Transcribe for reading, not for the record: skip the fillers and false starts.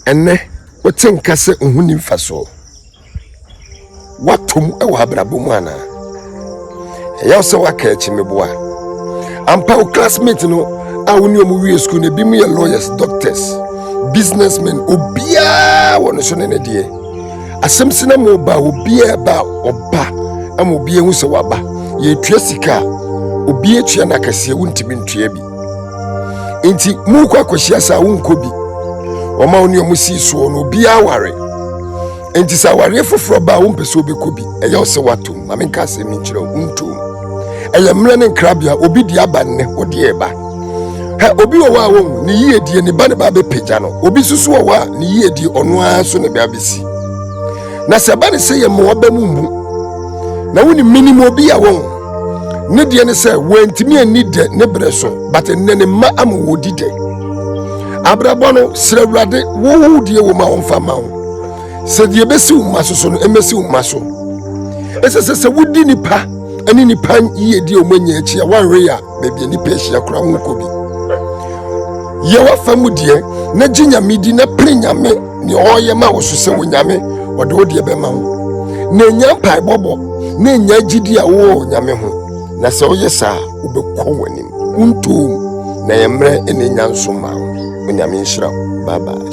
ene wotenka se ohuni mfaso watom ewa abrabo mu ana eya se waka echi meboa ampa o classmate no a woni omu wie school na bi mu ye lawyers, doctors, businessmen obia wono so ne die asem sina mo ba obia ba oba am obia hu se waba ye twa sika obia twa na kase wuntimi ntwa bi enti mu kwa kwahia sa wonko bi oma woni omu si so no obia ware enti sa ware foforo ba wompese obeko bi eya se watom ma menka se mi nkyerɛ wontom eya mra ne krabia obi di aba ne odi eba ha obi wo wa won ne yie die ne ba ne ba be peja no obi susu wo wa ne yie die ono a so ne ba besi na se ba ne se ye mo ba mu na woni minimum obi ya won ne die ne se wantimi ani de ne breso but ne ne ma am wodi de abrabo no srewrade wo die wo ma won fa ma wo se die besi wo maso so no emesi wo maso se wodi nipa ani nipa yie die o manya achi ya wanwe ya bebi nipa ehia kura wonko bi ye wa famu die na ginyame di na prinyame ni oye ma wo so se wonyame wode wo die be ma wo na nya pai bobo na nya gidi a wo nyame ho na se oye sa ubekọ wanim untum na yemre ene nya nso ma wo nyame nhyira bye bye.